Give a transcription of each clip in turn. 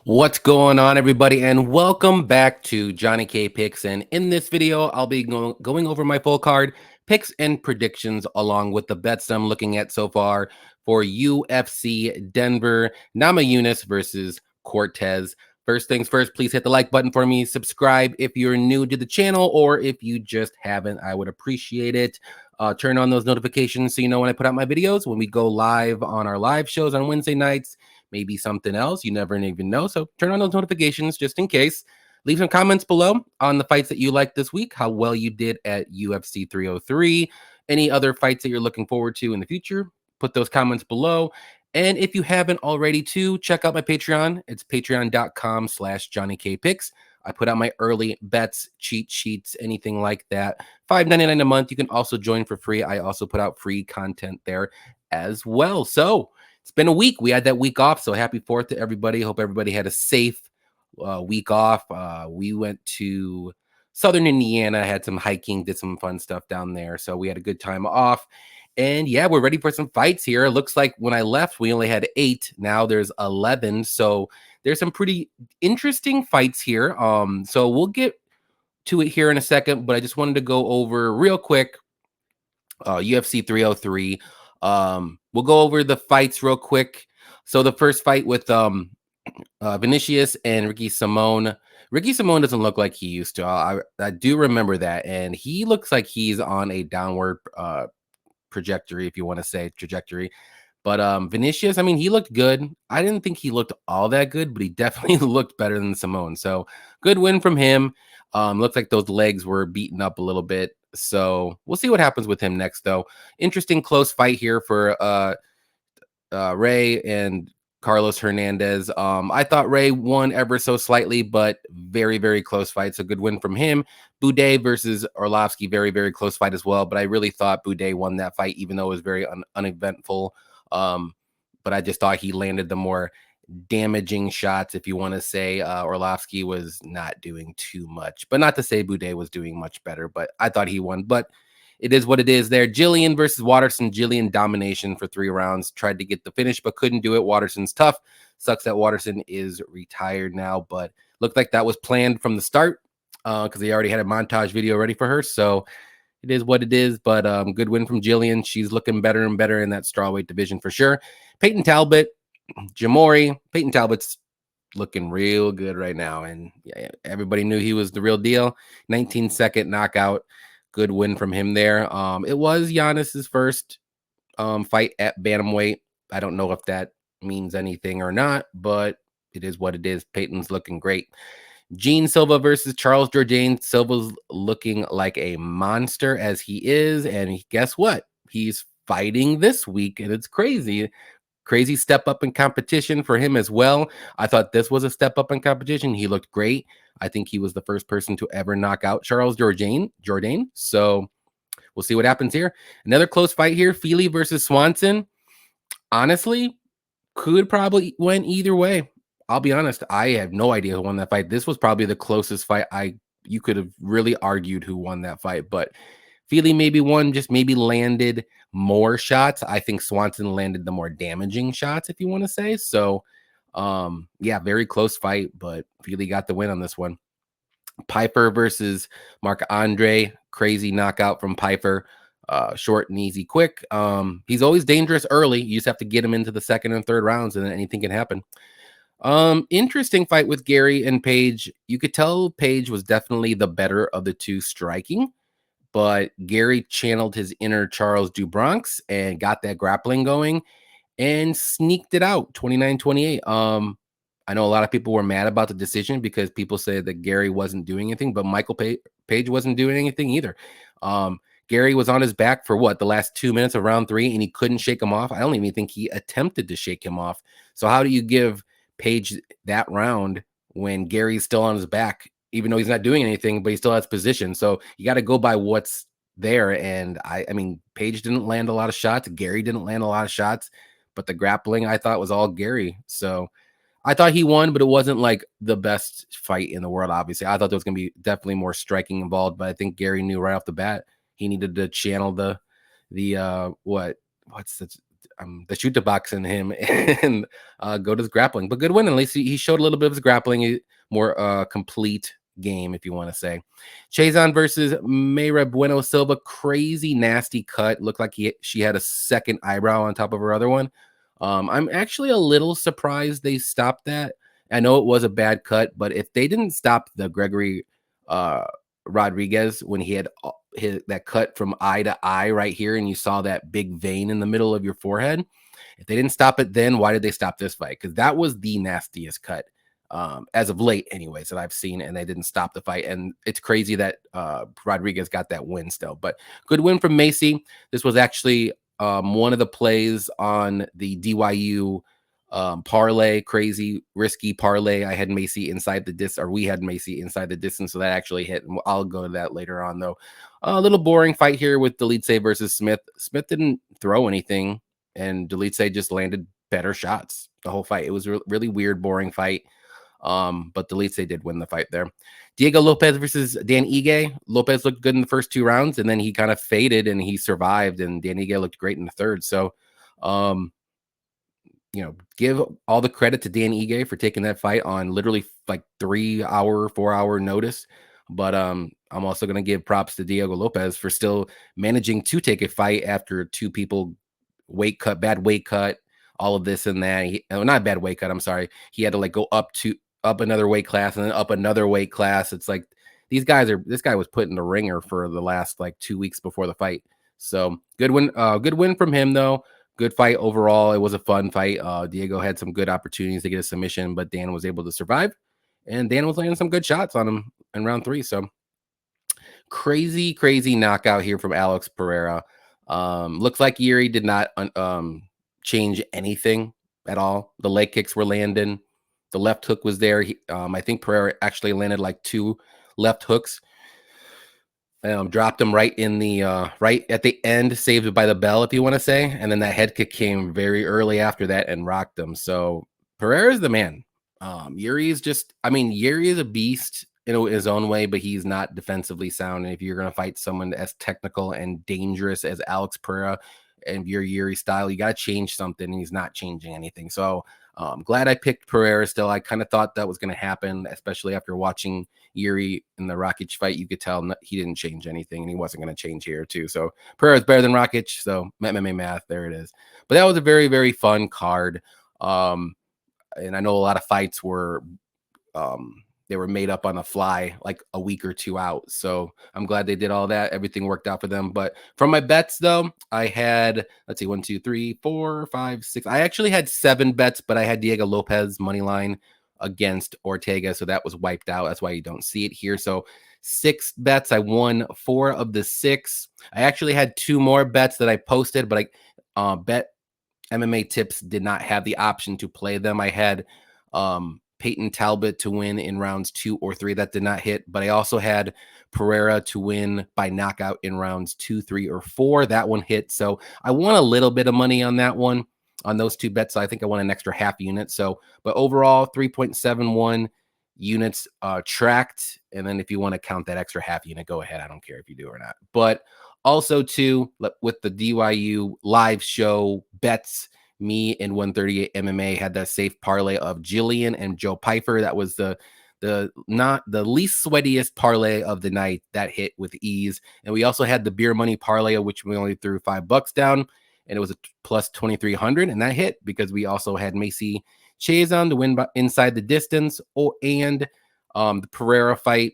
What's going on, everybody, and welcome back to Johnny K Picks. And in this video, I'll be going over my full card picks and predictions along with the bets I'm looking at so far for UFC Denver, Namajunas versus Cortez. First things first, please hit the like button for me. Subscribe if you're new to the channel, or if you just haven't, I would appreciate it. Turn on those notifications so you know when I put out my videos, when we go live on our live shows on Wednesday nights. Maybe something else. You never even know. So turn on those notifications just in case. Leave some comments below on the fights that you liked this week, how well you did at UFC 303, any other fights that you're looking forward to in the future. Put those comments below. And if you haven't already too, check out my Patreon. It's patreon.com/JohnnyKpicks. I put out my early bets, cheat sheets, anything like that. $5.99 a month. You can also join for free. I also put out free content there as well. So it's been a week. We had that week off, so happy 4th to everybody. Hope everybody had a safe week off. We went to Southern Indiana, had some hiking, did some fun stuff down there, so we had a good time off. And yeah, we're ready for some fights here. It looks like when I left, we only had 8. Now there's 11, so there's some pretty interesting fights here. So we'll get to it here in a second, but I just wanted to go over real quick UFC 303. We'll go over the fights real quick. So the first fight with Vinicius and Ricky Simone. Ricky Simone doesn't look like he used to. I do remember that, and he looks like he's on a downward trajectory, if you want to say trajectory. But Vinicius, I mean, he looked good. I didn't think he looked all that good, but he definitely looked better than Simone. So good win from him. Looks like those legs were beaten up a little bit. So we'll see what happens with him next, though. Interesting close fight here for Ray and Carlos Hernandez. I thought Ray won ever so slightly, but very, very close fight. So good win from him. Boudet versus Orlovsky, very, very close fight as well. But I really thought Boudet won that fight, even though it was very uneventful. But I just thought he landed the more damaging shots, if you want to say. Orlovsky was not doing too much, but not to say Boudet was doing much better, but I thought he won. But it is what it is there. Jillian versus Watterson. Jillian domination for 3 rounds. Tried to get the finish, but couldn't do it. Watterson's tough. Sucks that Watterson is retired now, but looked like that was planned from the start because they already had a montage video ready for her. So it is what it is, but good win from Jillian. She's looking better and better in that strawweight division for sure. Peyton Talbot, Jamori. Peyton Talbot's looking real good right now, and yeah, everybody knew he was the real deal. 19-second knockout. Good win from him there. It was Giannis's first fight at bantamweight. I don't know if that means anything or not, but it is what it is. Peyton's looking great. Gene Silva versus Charles Jourdain. Silva's looking like a monster as he is, and guess what? He's fighting this week, and it's crazy. Crazy step up in competition for him as well. I thought this was a step up in competition. He looked great. I think he was the first person to ever knock out Charles Jourdain. So we'll see what happens here. Another close fight here. Feely versus Swanson. Honestly, could probably win either way. I'll be honest. I have no idea who won that fight. This was probably the closest fight you could have really argued who won that fight, but Feely maybe won, just maybe landed more shots. I think Swanson landed the more damaging shots, if you want to say. So, yeah, very close fight, but Feely got the win on this one. Piper versus Marc-Andre. Crazy knockout from Piper. Short and easy, quick. He's always dangerous early. You just have to get him into the second and third rounds, and then anything can happen. Interesting fight with Gary and Page. You could tell Page was definitely the better of the two striking, but Gary channeled his inner Charles do Bronx and got that grappling going and sneaked it out 29-28. I know a lot of people were mad about the decision because people said that Gary wasn't doing anything, but Michael Page wasn't doing anything either. Gary was on his back for the last 2 minutes of round 3, and he couldn't shake him off. I don't even think he attempted to shake him off. So how do you give Page that round when Gary's still on his back, even though he's not doing anything, but he still has position? So you got to go by what's there. And I mean, Page didn't land a lot of shots. Gary didn't land a lot of shots, but the grappling I thought was all Gary. So I thought he won, but it wasn't like the best fight in the world. Obviously, I thought there was going to be definitely more striking involved, but I think Gary knew right off the bat he needed to channel the what's the the shoot the box in him and go to his grappling. But good win. At least he showed a little bit of his grappling, more complete game, if you want to say. Chazon versus Mayra Bueno Silva, crazy nasty cut. Looked like she had a second eyebrow on top of her other one. I'm actually a little surprised they stopped that. I know it was a bad cut, but if they didn't stop the Gregory Rodriguez when he had that cut from eye to eye right here, and you saw that big vein in the middle of your forehead, if they didn't stop it then, why did they stop this fight? Because that was the nastiest cut as of late anyways that I've seen, and they didn't stop the fight. And it's crazy that Rodriguez got that win still, but good win from Macy. This was actually one of the plays on the DYU parlay, crazy risky parlay. I had Macy inside the distance, or we had Macy inside the distance, so that actually hit. I'll go to that later on though. A little boring fight here with Delitse versus Smith. Smith didn't throw anything, and Delitse just landed better shots the whole fight. It was a really weird, boring fight. But Delitse did win the fight there. Diego Lopes versus Dan Ige. Lopes looked good in the first 2 rounds, and then he kind of faded and he survived, and Dan Ige looked great in the third. So, give all the credit to Dan Ige for taking that fight on literally like 3-hour, 4-hour notice. But I'm also going to give props to Diego Lopes for still managing to take a fight after 2 people bad weight cut, all of this and that. Not bad weight cut, I'm sorry. He had to like go up another weight class and then up another weight class. It's like this guy was put in the ringer for the last like 2 weeks before the fight. So good win from him though. Good fight overall. It was a fun fight. Diego had some good opportunities to get a submission, but Dan was able to survive, and Dan was landing some good shots on him in round 3. So crazy knockout here from Alex Pereira. Looks like Yuri did not change anything at all. The leg kicks were landing. The left hook was there. I think Pereira actually landed like 2 left hooks. Dropped him right in the right at the end, saved by the bell, if you want to say. And then that head kick came very early after that and rocked him. So Pereira's the man. Yuri is a beast in his own way, but he's not defensively sound. And if you're going to fight someone as technical and dangerous as Alex Pereira and your Yuri style, you got to change something, and he's not changing anything. So I'm glad I picked Pereira still. I kind of thought that was going to happen, especially after watching Yuri in the Rakic fight. You could tell he didn't change anything, and he wasn't going to change here too. So Pereira's better than Rakic. So MMA math, there it is. But that was a very, very fun card. And I know a lot of fights were they were made up on the fly like a week or 2 out. So I'm glad they did all that. Everything worked out for them. But from my bets, though, I had, let's see, 1, 2, 3, 4, 5, 6. I actually had 7 bets, but I had Diego Lopes money line against Ortega. So that was wiped out. That's why you don't see it here. So 6 bets. I won 4 of the 6. I actually had 2 more bets that I posted, but I bet MMA Tips did not have the option to play them. I had Peyton Talbot to win in rounds 2 or 3. That did not hit, but I also had Pereira to win by knockout in rounds 2, 3, or 4. That one hit. So I won a little bit of money on that one, on those 2 bets. So I think I won an extra half unit. So, but overall 3.71 units tracked. And then if you want to count that extra half unit, go ahead. I don't care if you do or not. But also too, with the DYU live show bets, me and 138 MMA had that safe parlay of Jillian and Joe Pfeiffer. That was the not the least sweatiest parlay of the night. That hit with ease. And we also had the beer money parlay, which we only threw $5 down, and it was a plus 2,300, and that hit because we also had Macy Chazon to win by inside the distance, and the Pereira fight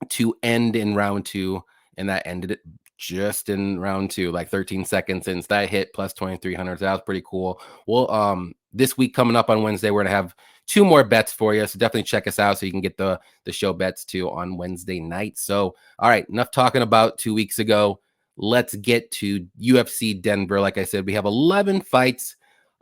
to end in round 2, and that ended it just in round 2, like 13 seconds since that hit, plus 2,300. So that was pretty cool. Well, this week coming up on Wednesday, we're gonna have 2 more bets for you, so definitely check us out so you can get the show bets too on Wednesday night. So all right, enough talking about 2 weeks ago. Let's get to UFC Denver. Like I said, we have 11 fights.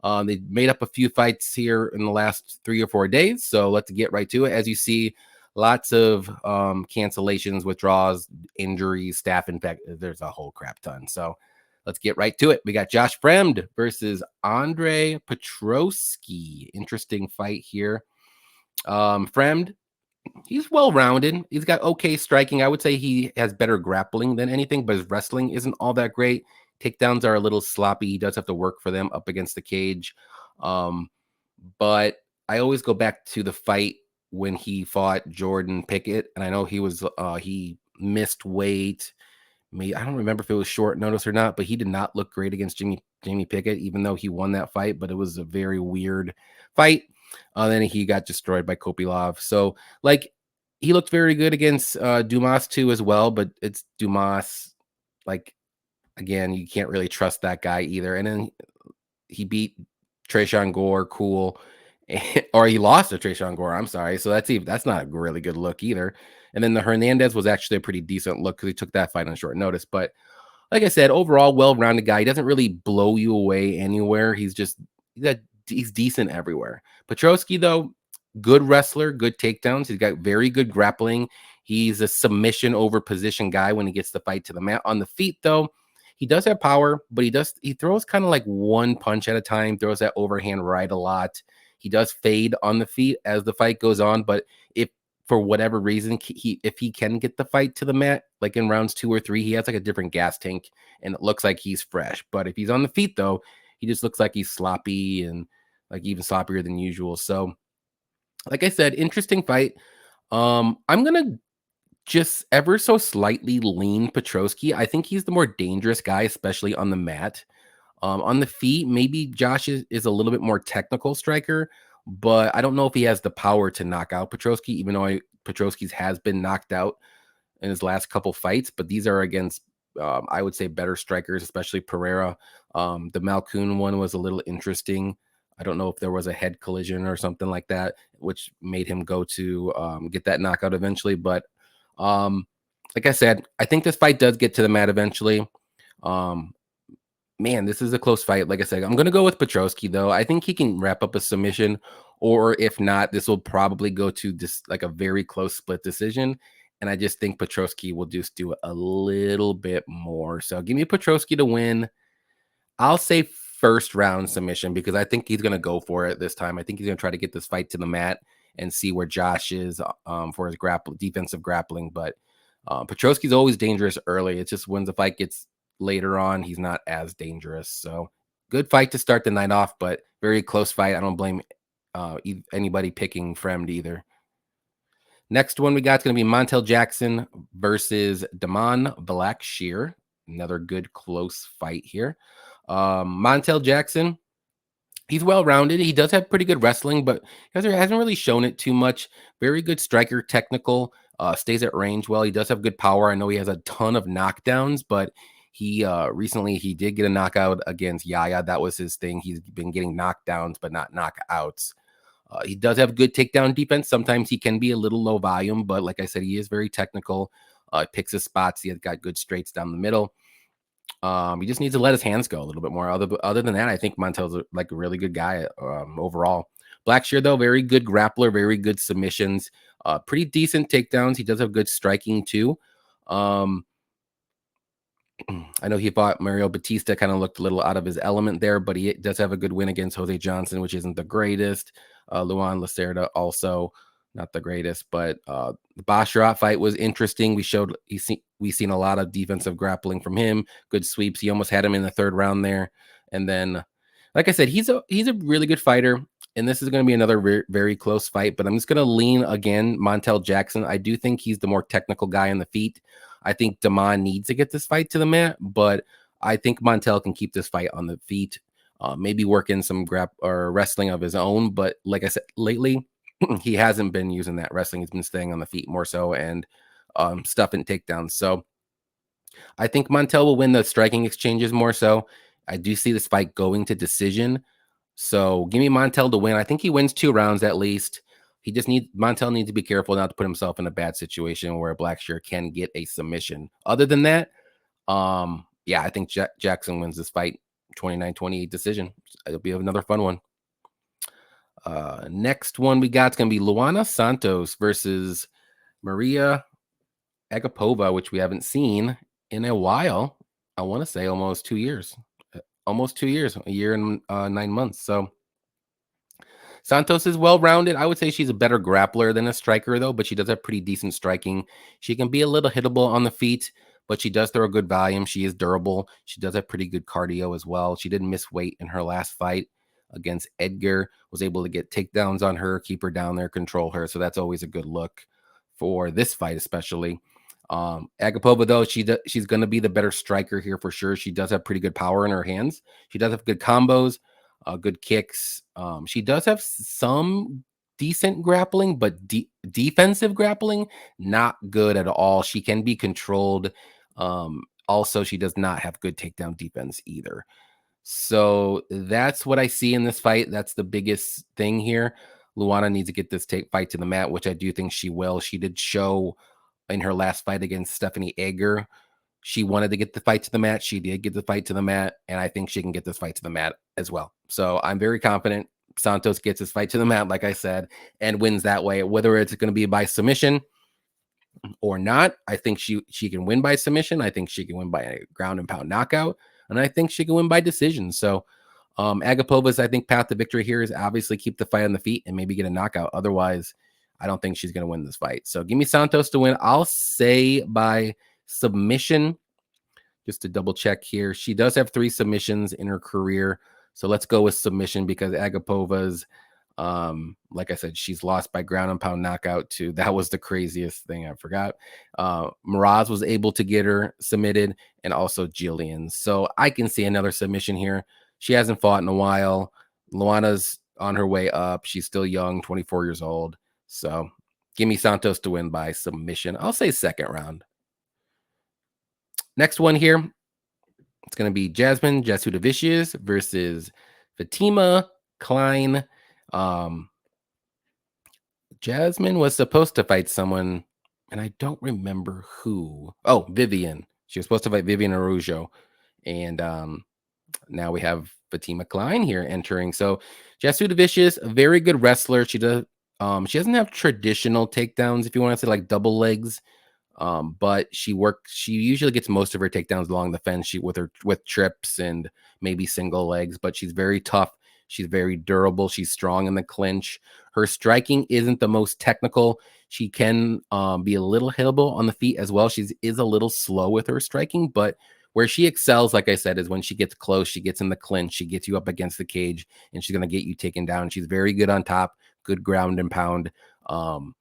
They made up a few fights here in the last 3 or 4 days, so let's get right to it. As you see, lots of cancellations, withdrawals, injuries, staff impact. There's a whole crap ton. So let's get right to it. We got Josh Fremd versus Andre Petroski. Interesting fight here. Fremd, he's well-rounded. He's got okay striking. I would say he has better grappling than anything, but his wrestling isn't all that great. Takedowns are a little sloppy. He does have to work for them up against the cage. But I always go back to the fight when he fought Jordan Pickett, and I know he missed weight. I don't remember if it was short notice or not, but he did not look great against Jamie Pickett, even though he won that fight. But it was a very weird fight. Then he got destroyed by Kopilov. So like he looked very good against Dumas too as well, but it's Dumas. Like again, you can't really trust that guy either. And then he beat Tresean Gore, cool. Or he lost to Tresean Gore. I'm sorry. So that's not a really good look either. And then the Hernandez was actually a pretty decent look because he took that fight on short notice. But like I said, overall, well-rounded guy. He doesn't really blow you away anywhere. He's decent everywhere. Petroski, though, good wrestler, good takedowns. He's got very good grappling. He's a submission over position guy when he gets the fight to the mat. On the feet, though, he does have power, but he throws kind of like one punch at a time, throws that overhand right a lot. He does fade on the feet as the fight goes on, but if for whatever reason if he can get the fight to the mat, like in rounds 2 or 3, he has like a different gas tank and it looks like he's fresh. But if he's on the feet, though, he just looks like he's sloppy and like even sloppier than usual. So, like I said, interesting fight. I'm gonna just ever so slightly lean Petroski. I think he's the more dangerous guy, especially on the mat. On the feet, maybe Josh is a little bit more technical striker, but I don't know if he has the power to knock out Petroski, even though Petroski's has been knocked out in his last couple fights. But these are against, I would say, better strikers, especially Pereira. The Malkoun one was a little interesting. I don't know if there was a head collision or something like that, which made him go to get that knockout eventually. But like I said, I think this fight does get to the mat eventually. Man, this is a close fight. Like I said, I'm going to go with Petroski, though. I think he can wrap up a submission, or if not, this will probably go to this like a very close split decision. And I just think Petroski will just do a little bit more. So give me Petroski to win. I'll say first round submission because I think he's going to go for it this time. I think he's going to try to get this fight to the mat and see where Josh is for his defensive grappling. But Petroski's always dangerous early. It's just when the fight gets later on, he's not as dangerous. So good fight to start the night off, but very close fight. I don't blame anybody picking Fremd either. Next one we got is going to be Montel Jackson versus Damon Blackshear. Another good close fight here. Montel Jackson, he's well-rounded. He does have pretty good wrestling, but he hasn't really shown it too much. Very good striker, technical, stays at range well. He does have good power. I know he has a ton of knockdowns, but he recently he did get a knockout against Yaya. That was his thing. He's been getting knockdowns, but not knockouts. He does have good takedown defense. Sometimes he can be a little low volume, but like I said, he is very technical. Picks his spots. He has got good straights down the middle. He just needs to let his hands go a little bit more. Other than that, I think Montel's like a really good guy overall. Blackshear, though, very good grappler, very good submissions, pretty decent takedowns. He does have good striking too. I know he fought Mario Batista, kind of looked a little out of his element there, but he does have a good win against Jose Johnson, which isn't the greatest. Luan Lacerda also not the greatest, but the Basharat fight was interesting. We seen a lot of defensive grappling from him, good sweeps. He almost had him in the third round there. And then, like I said, he's a really good fighter. And this is going to be another very, very close fight, but I'm just going to lean again, Montel Jackson. I do think he's the more technical guy on the feet. I think Damon needs to get this fight to the mat, but I think Montel can keep this fight on the feet, maybe work in some wrestling of his own. But like I said, lately, he hasn't been using that wrestling. He's been staying on the feet more so and stuffing takedowns. So I think Montel will win the striking exchanges more so. I do see this fight going to decision. So give me Montel to win. I think he wins 2 rounds at least. Montel needs to be careful not to put himself in a bad situation where Blackshear can get a submission. Other than that, yeah, I think Jackson wins this fight 29-28 decision. It'll be another fun one. Next one we got is going to be Luana Santos versus Maria Agapova, which we haven't seen in a while. I want to say almost 2 years. Almost 2 years, a year and 9 months. So Santos is well-rounded. I would say she's a better grappler than a striker, though, but she does have pretty decent striking. She can be a little hittable on the feet, but she does throw a good volume. She is durable. She does have pretty good cardio as well. She didn't miss weight in her last fight against Edgar, was able to get takedowns on her, keep her down there, control her. So that's always a good look for this fight, especially. Agapova, though, she's going to be the better striker here for sure. She does have pretty good power in her hands. She does have good combos, good kicks. She does have some decent grappling, but defensive grappling, not good at all. She can be controlled. Also, she does not have good takedown defense either. So that's what I see in this fight. That's the biggest thing here. Luana needs to get this fight to the mat, which I do think she will. She did show in her last fight against Stephanie Egger. She wanted to get the fight to the mat. She did get the fight to the mat, and I think she can get this fight to the mat as well. So I'm very confident Santos gets this fight to the mat, like I said, and wins that way. Whether it's going to be by submission or not, I think she can win by submission. I think she can win by a ground and pound knockout, and I think she can win by decision. So Agapova's, I think, path to victory here is obviously keep the fight on the feet and maybe get a knockout. Otherwise, I don't think she's going to win this fight. So give me Santos to win. I'll say by submission, just to double check here. She does have 3 submissions in her career. So let's go with submission because Agapova's, like I said, she's lost by ground and pound knockout too. That was the craziest thing. I forgot. Miraz was able to get her submitted, and also Jillian. So I can see another submission here. She hasn't fought in a while. Luana's on her way up. She's still young, 24 years old. So give me Santos to win by submission. I'll say second round. Next one here. It's going to be Jasudavicius versus Fatima Kline. Jasmine was supposed to fight someone, and I don't remember who. Oh, Vivian. She was supposed to fight Vivian Araujo. And now we have Fatima Kline here entering. So Jasudavicius, a very good wrestler. She doesn't have traditional takedowns, if you want to say like double legs. But she usually gets most of her takedowns along the fence with trips and maybe single legs, but she's very tough. She's very durable. She's strong in the clinch. Her striking isn't the most technical. She can be a little hittable on the feet as well. She is a little slow with her striking, but where she excels, like I said, is when she gets close, she gets in the clinch, she gets you up against the cage, and she's going to get you taken down. She's very good on top, good ground and pound. And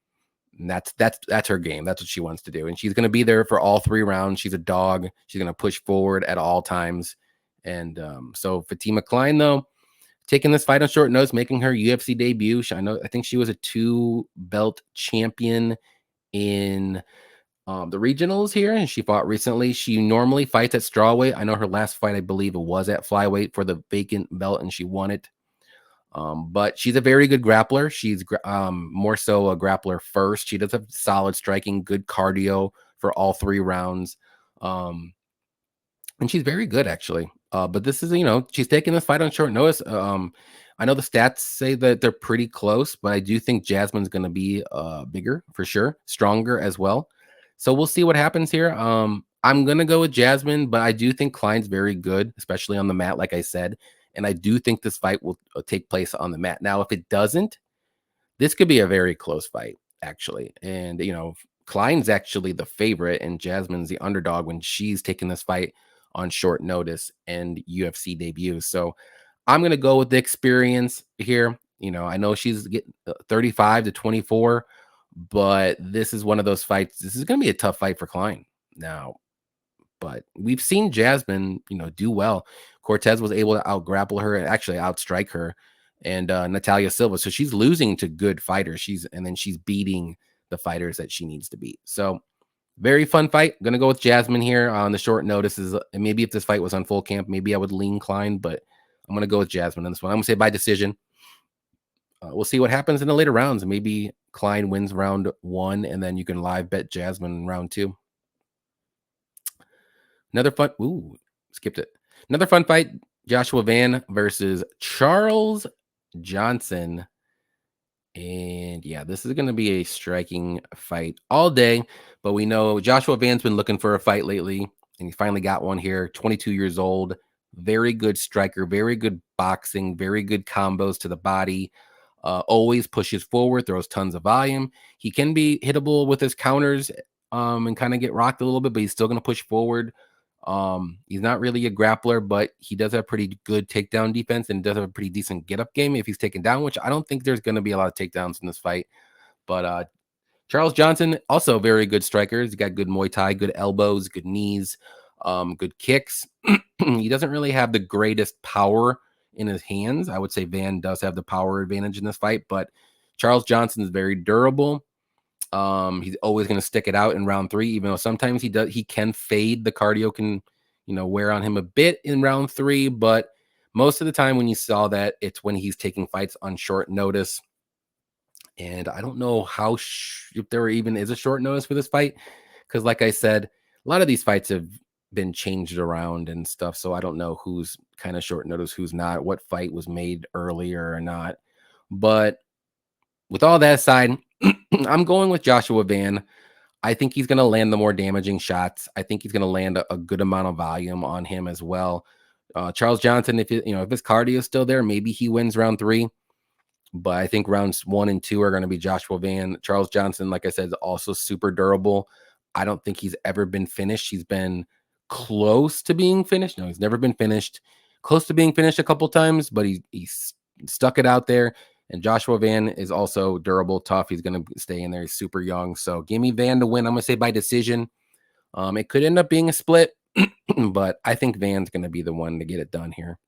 that's her game. That's what she wants to do. And she's going to be there for all 3 rounds. She's a dog. She's going to push forward at all times. And so Fatima Kline, though, taking this fight on short notice, making her UFC debut. I think she was a 2-belt champion in the regionals here, and she fought recently. She normally fights at strawweight. I know her last fight, I believe it was at flyweight for the vacant belt, and she won it. But she's a very good grappler. She's more so a grappler first. She does have solid striking, good cardio for all 3 rounds. And she's very good, actually. But this is, she's taking this fight on short notice. I know the stats say that they're pretty close, but I do think Jasmine's going to be bigger for sure, stronger as well. So we'll see what happens here. I'm going to go with Jasmine, but I do think Kline's very good, especially on the mat, like I said. And I do think this fight will take place on the mat. Now, if it doesn't, this could be a very close fight, actually. And, Kline's actually the favorite, and Jasmine's the underdog when she's taking this fight on short notice and UFC debut. So I'm going to go with the experience here. I know she's getting 35 to 24, but this is one of those fights. This is going to be a tough fight for Kline now. But we've seen Jasmine, do well. Cortez was able to out-grapple her and actually outstrike her, and Natalia Silva. So she's losing to good fighters. And then she's beating the fighters that she needs to beat. So very fun fight. I'm going to go with Jasmine here on the short notices. And maybe if this fight was on full camp, maybe I would lean Kline, but I'm going to go with Jasmine on this one. I'm going to say by decision. We'll see what happens in the later rounds. Maybe Kline wins round 1, and then you can live bet Jasmine in round 2. Another fun. Ooh, skipped it. Another fun fight. Joshua Van versus Charles Johnson. And yeah, this is going to be a striking fight all day. But we know Joshua Van's been looking for a fight lately, and he finally got one here. 22 years old. Very good striker. Very good boxing. Very good combos to the body. Always pushes forward. Throws tons of volume. He can be hittable with his counters. and kind of get rocked a little bit, but he's still going to push forward. He's not really a grappler, but he does have pretty good takedown defense and does have a pretty decent get up game if he's taken down, which I don't think there's going to be a lot of takedowns in this fight. But Charles Johnson, also a very good striker. He's got good Muay Thai, good elbows, good knees, good kicks. He doesn't really have the greatest power in his hands. I would say Van does have the power advantage in this fight, but Charles Johnson is very durable. He's always going to stick it out in round 3, even though sometimes he can fade. The cardio can, wear on him a bit in round 3, but most of the time when you saw that, it's when he's taking fights on short notice. And I don't know if there even is a short notice for this fight, because like I said, a lot of these fights have been changed around and stuff. So I don't know who's kind of short notice, who's not, what fight was made earlier or not. But with all that aside, I'm going with Joshua Van. I think he's going to land the more damaging shots. I think he's going to land a good amount of volume on him as well. Charles Johnson, if his cardio is still there, maybe he wins round 3. But I think rounds 1 and 2 are going to be Joshua Van. Charles Johnson, like I said, is also super durable. I don't think he's ever been finished. He's been close to being finished. No, he's never been finished. Close to being finished a couple times, but he's stuck it out there. And Joshua Van is also durable, tough. He's going to stay in there. He's super young. So give me Van to win. I'm going to say by decision. It could end up being a split, but I think Van's going to be the one to get it done here.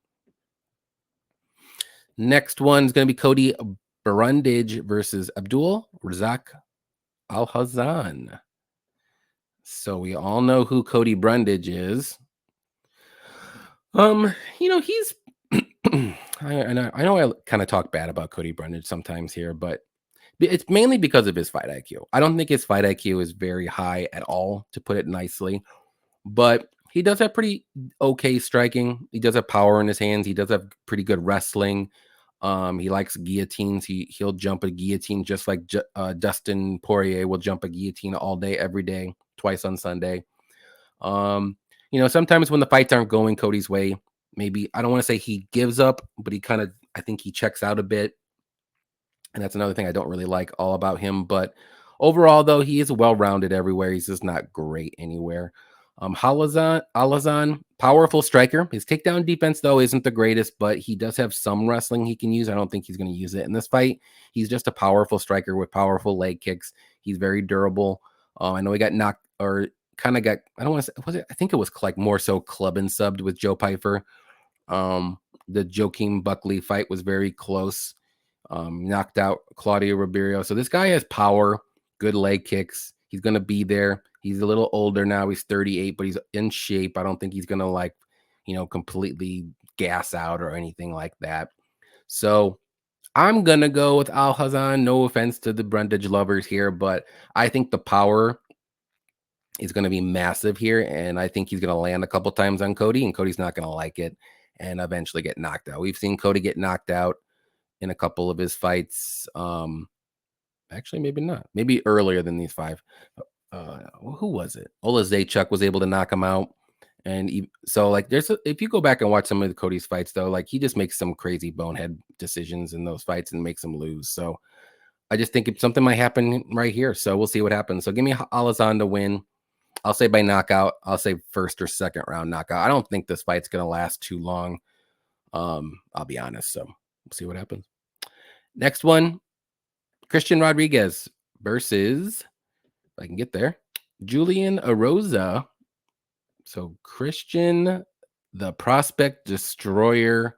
Next one's going to be Cody Brundage versus Abdul Razak Alhassan. So we all know who Cody Brundage is. He's I know I kind of talk bad about Cody Brundage sometimes here, but it's mainly because of his fight IQ. I don't think his fight IQ is very high at all, to put it nicely, but he does have pretty okay striking. He does have power in his hands. He does have pretty good wrestling. He likes guillotines. He'll jump a guillotine just like Dustin Poirier will jump a guillotine all day, every day, twice on Sunday. Sometimes when the fights aren't going Cody's way, maybe I don't want to say he gives up, but I think he checks out a bit. And that's another thing I don't really like all about him. But overall, though, he is well-rounded everywhere. He's just not great anywhere. Alhassan, powerful striker. His takedown defense, though, isn't the greatest, but he does have some wrestling he can use. I don't think he's going to use it in this fight. He's just a powerful striker with powerful leg kicks. He's very durable. I know he got knocked or kind of got, I don't want to say, was it? I think it was like more so club and subbed with Joe Pyfer. The Joaquin Buckley fight was very close. Knocked out Claudio Ribeiro. So this guy has power, good leg kicks. He's going to be there. He's a little older now. He's 38, but he's in shape. I don't think he's going to completely gas out or anything like that. So I'm going to go with Alhassan. No offense to the Brundage lovers here, but I think the power is going to be massive here. And I think he's going to land a couple times on Cody, and Cody's not going to like it and eventually get knocked out. We've seen Cody get knocked out in a couple of his fights. Actually, maybe not. Maybe earlier than these 5. Who was it? Ola Zaychuk was able to knock him out. And if you go back and watch some of Cody's fights, though, like he just makes some crazy bonehead decisions in those fights and makes them lose. So I just think something might happen right here. So we'll see what happens. So give me Alhassan to win. I'll say by knockout. I'll say first or second round knockout. I don't think this fight's going to last too long. I'll be honest. So we'll see what happens. Next one, Christian Rodriguez versus, if I can get there, Julian Erosa. So Christian, the prospect destroyer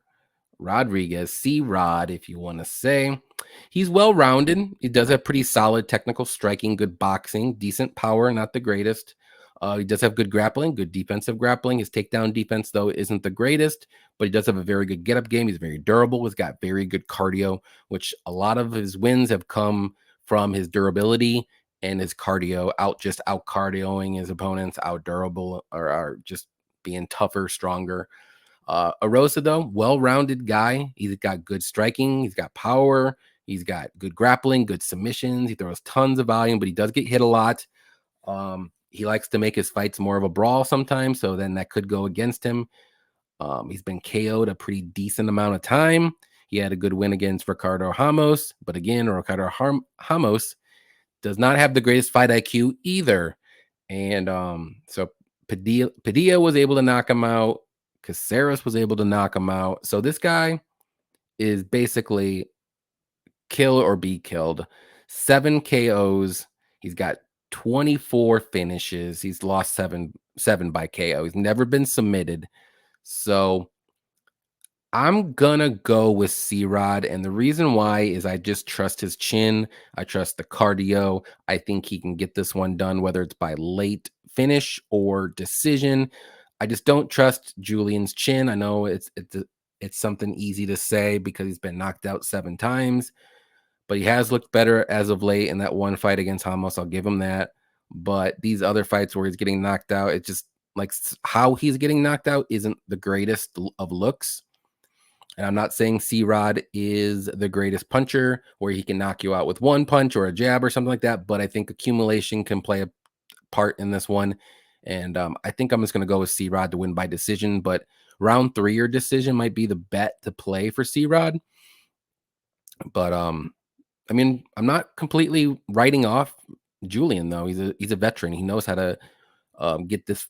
Rodriguez, C-Rod, if you want to say. He's well-rounded. He does have pretty solid technical striking, good boxing, decent power, not the greatest. He does have good grappling, good defensive grappling. His takedown defense, though, isn't the greatest, but he does have a very good get-up game. He's very durable. He's got very good cardio, which a lot of his wins have come from his durability and his cardio, out cardioing his opponents, out durable, or just being tougher, stronger. Erosa, though, well-rounded guy. He's got good striking. He's got power. He's got good grappling, good submissions. He throws tons of volume, but he does get hit a lot. He likes to make his fights more of a brawl sometimes, so then that could go against him. He's been KO'd a pretty decent amount of time. He had a good win against Ricardo Ramos, but again, Ricardo Ramos does not have the greatest fight IQ either. And so Padilla was able to knock him out. Caceres was able to knock him out. So this guy is basically kill or be killed. 7 KOs. He's got 24 finishes. He's lost seven by KO. He's never been submitted. So I'm gonna go with C-Rod, and the reason why is I just trust his chin. I trust the cardio. I think he can get this one done, whether it's by late finish or decision. I just don't trust Julian's chin. I know it's something easy to say because he's been knocked out 7 times, but he has looked better as of late in that one fight against Ramos. I'll give him that. But these other fights where he's getting knocked out, it's just like how he's getting knocked out isn't the greatest of looks. And I'm not saying C-Rod is the greatest puncher where he can knock you out with one punch or a jab or something like that, but I think accumulation can play a part in this one. And I think I'm just going to go with C-Rod to win by decision, but round 3 or decision might be the bet to play for C-Rod. But I mean, I'm not completely writing off Julian though. He's a veteran. He knows how to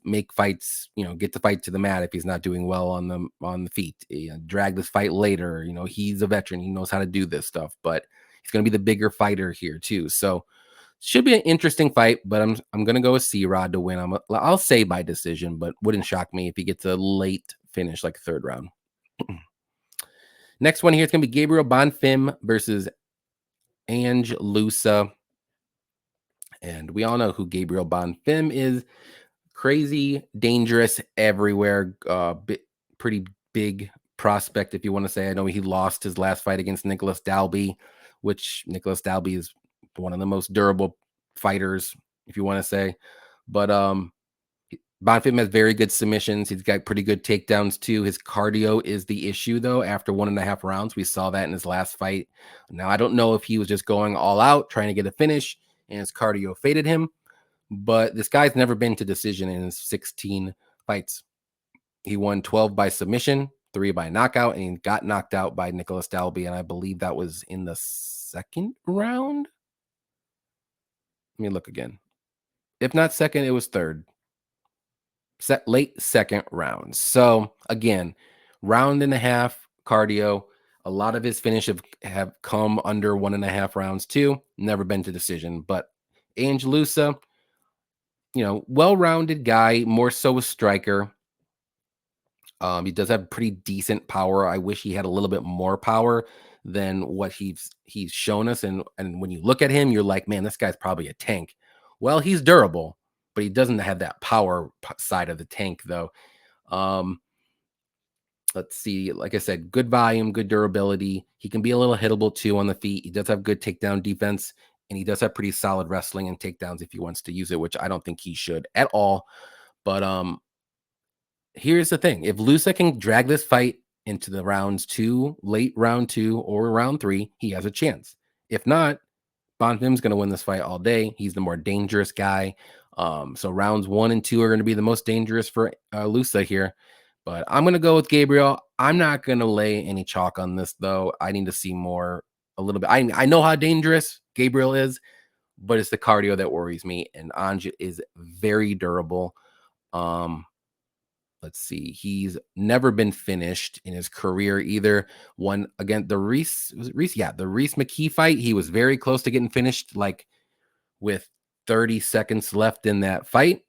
make fights, get the fight to the mat if he's not doing well on the feet. Drag this fight later. He's a veteran. He knows how to do this stuff, but he's going to be the bigger fighter here too. So should be an interesting fight, but I'm going to go with C-Rod to win. I'll say by decision, but wouldn't shock me if he gets a late finish, like 3rd round. Next one here is going to be Gabriel Bonfim versus Loosa. And we all know who Gabriel Bonfim is. Crazy, dangerous everywhere. Pretty big prospect, if you want to say. I know he lost his last fight against Nicholas Dalby, which Nicholas Dalby is one of the most durable fighters, if you want to say. But Bonfim has very good submissions. He's got pretty good takedowns too. His cardio is the issue, though. After 1.5 rounds, we saw that in his last fight. Now, I don't know if he was just going all out, trying to get a finish, and his cardio faded him. But this guy's never been to decision in his 16 fights. He won 12 by submission, 3 by knockout, and he got knocked out by Nicholas Dalby. And I believe that was in the 2nd round. Let me look again. If not 2nd, it was 3rd. Late 2nd round. So again, 1.5 cardio. A lot of his finish have come under 1.5 rounds too. Never been to decision. But Loosa, well-rounded guy, more so a striker. He does have pretty decent power. I wish he had a little bit more power than what he's shown us. And when you look at him, you're like, man, this guy's probably a tank. Well, he's durable, but he doesn't have that power side of the tank, though. Let's see. Like I said, good volume, good durability. He can be a little hittable too on the feet. He does have good takedown defense, and he does have pretty solid wrestling and takedowns if he wants to use it, which I don't think he should at all. But here's the thing. If Loosa can drag this fight into the late round 2 or round 3, he has a chance. If not, Bonfim's going to win this fight all day. He's the more dangerous guy. So rounds 1 and 2 are going to be the most dangerous for Loosa here. But I'm going to go with Gabriel. I'm not going to lay any chalk on this, though. I need to see a little bit. I know how dangerous Gabriel is, but it's the cardio that worries me. And Anj is very durable. Let's see. He's never been finished in his career either. One again, the Reese McKee fight. He was very close to getting finished, like with 30 seconds left in that fight.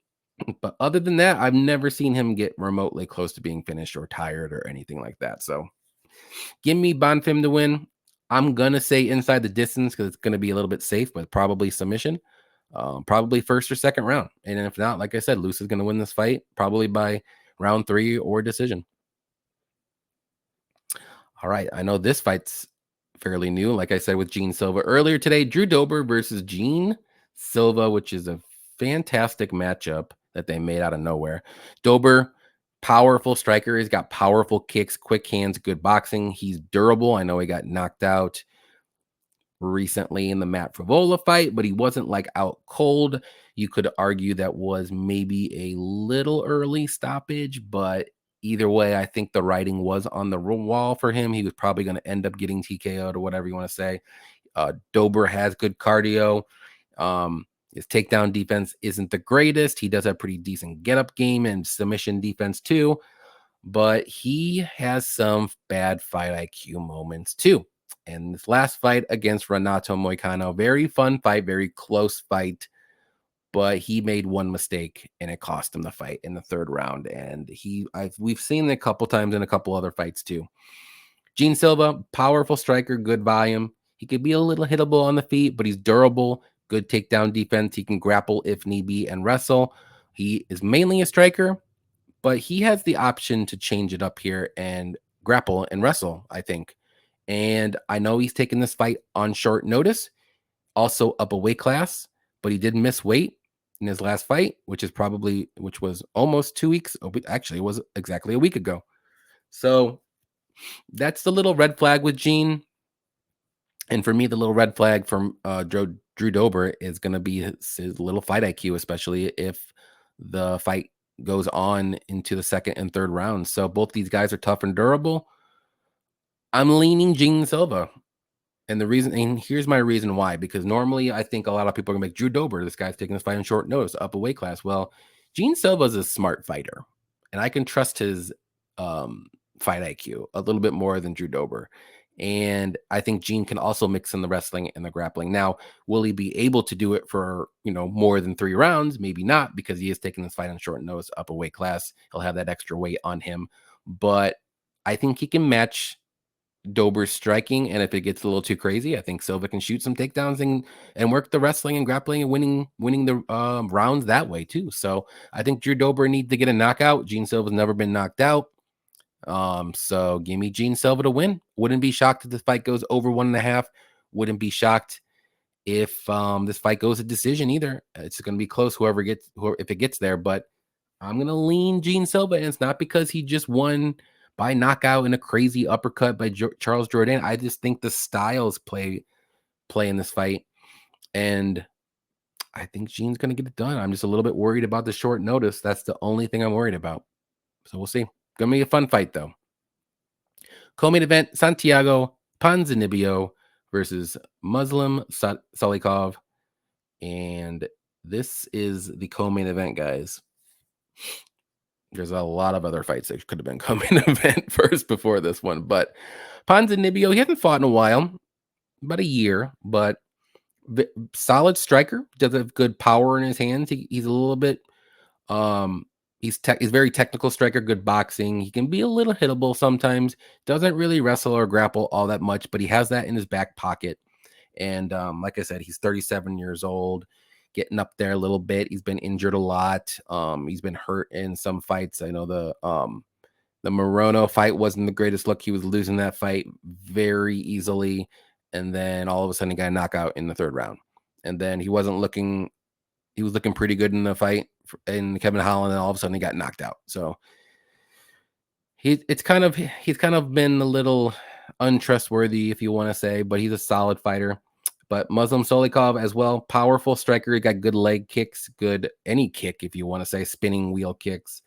But other than that, I've never seen him get remotely close to being finished or tired or anything like that. So give me Bonfim to win. I'm going to say inside the distance because it's going to be a little bit safe, but probably submission. Probably 1st or 2nd round. And if not, like I said, Loosa's going to win this fight probably by round 3 or decision. All right. I know this fight's fairly new. Like I said with Gene Silva earlier today, Drew Dober versus Gene Silva, which is a fantastic matchup that they made out of nowhere. Dober, powerful striker. He's got powerful kicks, quick hands, good boxing. He's durable. I know he got knocked out recently in the Matt Frivola fight, but he wasn't like out cold. You could argue that was maybe a little early stoppage, but either way, I think the writing was on the wall for him. He was probably going to end up getting TKO'd or whatever you want to say. Dober has good cardio. His takedown defense isn't the greatest. He does have pretty decent get-up game and submission defense too, but he has some bad fight IQ moments too. And this last fight against Renato Moicano, very fun fight, very close fight, but he made one mistake and it cost him the fight in the third round. And we've seen it a couple times in a couple other fights too. Gene Silva, powerful striker, good volume. He could be a little hittable on the feet, but he's durable, good takedown defense. He can grapple if need be and wrestle. He is mainly a striker, but he has the option to change it up here and grapple and wrestle, I think. And I know he's taking this fight on short notice, also up a weight class, but he did miss weight in his last fight, which was almost 2 weeks. Actually, it was exactly a week ago. So that's the little red flag with Gene. And for me, the little red flag from Drew Dober is going to be his little fight IQ, especially if the fight goes on into the second and third rounds. So both these guys are tough and durable. I'm leaning Gene Silva. And here's my reason why, because normally I think a lot of people are going to make Drew Dober, this guy's taking this fight on short notice, up a weight class. Well, Gene Silva is a smart fighter, and I can trust his fight IQ a little bit more than Drew Dober. And I think Gene can also mix in the wrestling and the grappling. Now, will he be able to do it for, more than 3 rounds? Maybe not, because he is taking this fight on short notice, up a weight class. He'll have that extra weight on him. But I think he can match Dober's striking, and if it gets a little too crazy, I think Silva can shoot some takedowns and work the wrestling and grappling and winning the rounds that way too. So I think Drew Dober needs to get a knockout. Gene Silva's never been knocked out. So give me Gene Silva to win. Wouldn't be shocked if this fight goes over 1.5. Wouldn't be shocked if this fight goes a decision either. It's going to be close, if it gets there, but I'm going to lean Gene Silva, and it's not because he just won by knockout in a crazy uppercut by Charles Jourdain. I just think the styles play in this fight, and I think Gene's going to get it done. I'm just a little bit worried about the short notice. That's the only thing I'm worried about. So we'll see. Going to be a fun fight, though. Co-main event, Santiago Ponzinibbio versus Muslim Salikhov. And this is the co-main event, guys. There's a lot of other fights that could have been co-main event first before this one. But Ponzinibbio, he hasn't fought in a while, about a year, but solid striker. Does have good power in his hands. He's a little bit... He's very technical striker, good boxing. He can be a little hittable sometimes. Doesn't really wrestle or grapple all that much, but he has that in his back pocket. And like I said, he's 37 years old, getting up there a little bit. He's been injured a lot. He's been hurt in some fights. I know the Morono fight wasn't the greatest look. He was losing that fight very easily, and then all of a sudden he got a knockout in the third round. And then he was looking pretty good in the fight in Kevin Holland, and all of a sudden he got knocked out. So he's kind of been a little untrustworthy, if you want to say, but he's a solid fighter. But Muslim Salikhov as well, powerful striker. He got good leg kicks, good any kick, if you want to say, spinning wheel kicks.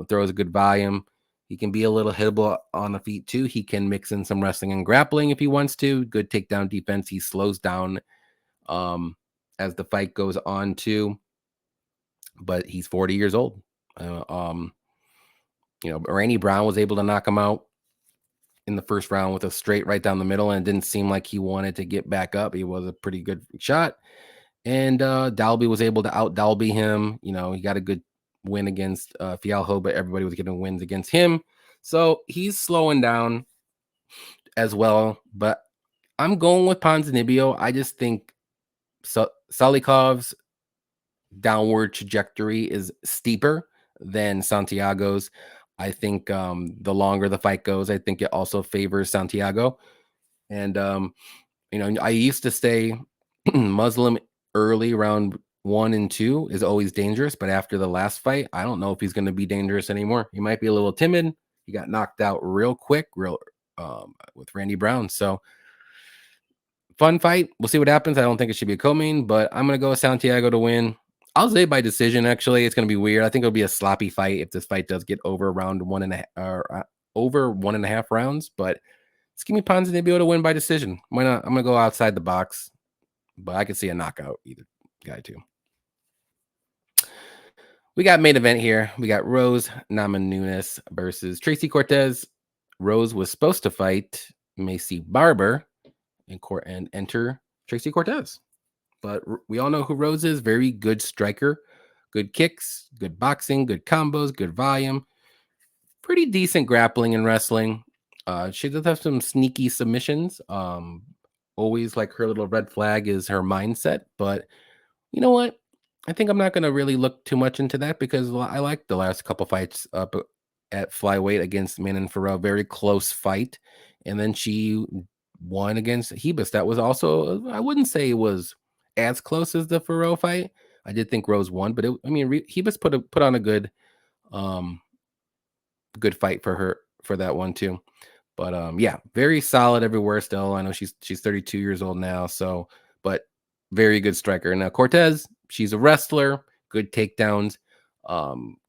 Throws a good volume. He can be a little hittable on the feet too. He can mix in some wrestling and grappling if he wants to. Good takedown defense. He slows down as the fight goes on too. But he's 40 years old. Randy Brown was able to knock him out in the first round with a straight right down the middle, and it didn't seem like he wanted to get back up. He was a pretty good shot. And Dalby was able to out Dalby him. He got a good win against Fialho, but everybody was getting wins against him. So he's slowing down as well. But I'm going with Ponzinibbio. I just think Salikhov's downward trajectory is steeper than Santiago's. I think the longer the fight goes, I think it also favors Santiago. And I used to say Muslim early round 1 and 2 is always dangerous, but after the last fight, I don't know if he's going to be dangerous anymore. He might be a little timid. He got knocked out real quick, with Randy Brown. So fun fight. We'll see what happens. I don't think it should be a co-main, but I'm going to go with Santiago to win. I'll say by decision, actually. It's going to be weird. I think it'll be a sloppy fight if this fight does get over round 1.5 or over 1.5 rounds, but let's give me Ponzinibbio to win by decision. Why not? I'm going to go outside the box, but I could see a knockout either guy too. We got main event here. We got Rose Namajunas versus Tracy Cortez. Rose was supposed to fight Macy Barber and enter Tracy Cortez. But we all know who Rose is. Very good striker, good kicks, good boxing, good combos, good volume, pretty decent grappling and wrestling. She does have some sneaky submissions. Always like her little red flag is her mindset. But you know what? I think I'm not going to really look too much into that because I like the last couple fights up at flyweight against Manon Farrell. Very close fight. And then she won against Hebus. That was also, I wouldn't say it was as close as the Farrell fight. I did think Rose won, but Hebus put on a um, good fight for her for that one too. But yeah, very solid everywhere still. I know she's 32 years old now, so but very good striker. Now Cortez, she's a wrestler, good takedowns,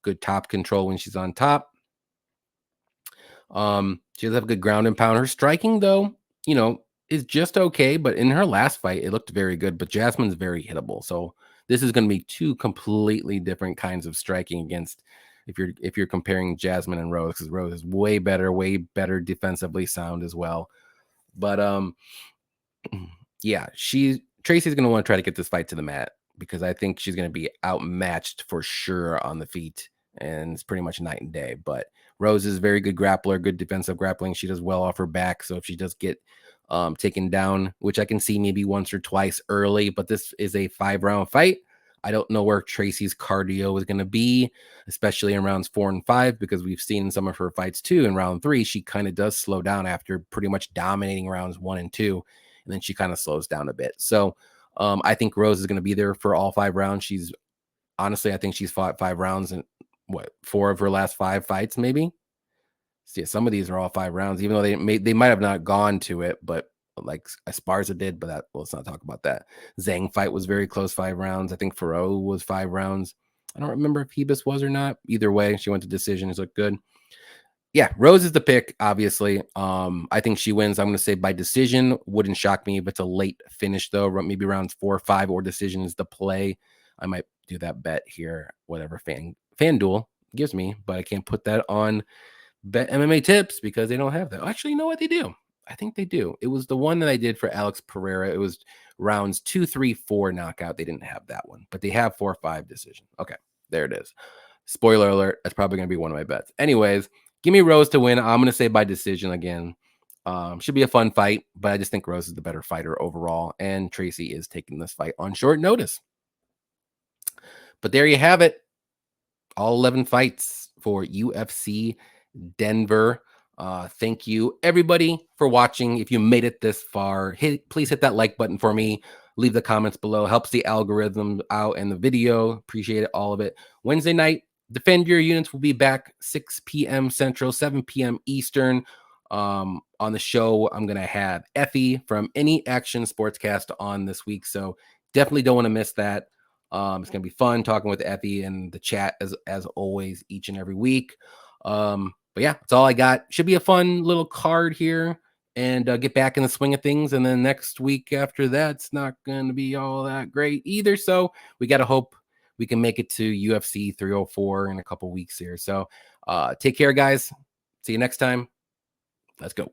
good top control when she's on top. She does have good ground and pound. Her striking, though, is just okay. But in her last fight, it looked very good. But Jasmine's very hittable. So this is going to be two completely different kinds of striking against if you're comparing Jasmine and Rose, because Rose is way better defensively sound as well. But yeah, Tracy's going to want to try to get this fight to the mat because I think she's going to be outmatched for sure on the feet, and it's pretty much night and day. But Rose is a very good grappler, good defensive grappling. She does well off her back. So if she does get taken down, which I can see maybe once or twice early, but this is a 5-round fight. I don't know where Tracy's cardio is going to be, especially in rounds 4 and 5, because we've seen some of her fights too. In round 3, she kind of does slow down after pretty much dominating rounds 1 and 2, and then she kind of slows down a bit. So I think Rose is going to be there for all 5 rounds. I think she's fought 5 rounds in 4 of her last 5 fights, maybe. So yeah, some of these are all 5 rounds, even though they might have not gone to it, but like Esparza did, but let's not talk about that. Zhang fight was very close, 5 rounds. I think Farrow was 5 rounds. I don't remember if Hebus was or not. Either way, she went to decision. It looked good. Yeah, Rose is the pick, obviously. I think she wins. I'm going to say by decision. Wouldn't shock me if it's a late finish, though. Maybe rounds 4 or 5 or decision is the play. I might do that bet here, whatever FanDuel gives me, but I can't put that on Bet MMA Tips because they don't have that. Actually, you know what they do? I think they do. It was the one that I did for Alex Pereira. It was rounds 2, 3, 4 knockout. They didn't have that one, but they have 4 or 5 decision. Okay, there it is. Spoiler alert. That's probably going to be one of my bets. Anyways, give me Rose to win. I'm going to say by decision again. Should be a fun fight, but I just think Rose is the better fighter overall, and Tracy is taking this fight on short notice. But there you have it. All 11 fights for UFC Denver. Thank you, everybody, for watching. If you made it this far, please hit that like button for me. Leave the comments below. Helps the algorithm out and the video. Appreciate it, all of it. Wednesday night, Defend Your Units will be back 6 p.m. Central, 7 p.m. Eastern. On the show, I'm going to have Effie from Any Action Sportscast on this week. So definitely don't want to miss that. It's going to be fun talking with Effie and the chat as always, each and every week. But yeah, that's all I got. Should be a fun little card here and get back in the swing of things. And then next week after that's not going to be all that great either. So we got to hope we can make it to UFC 304 in a couple weeks here. So take care, guys. See you next time. Let's go.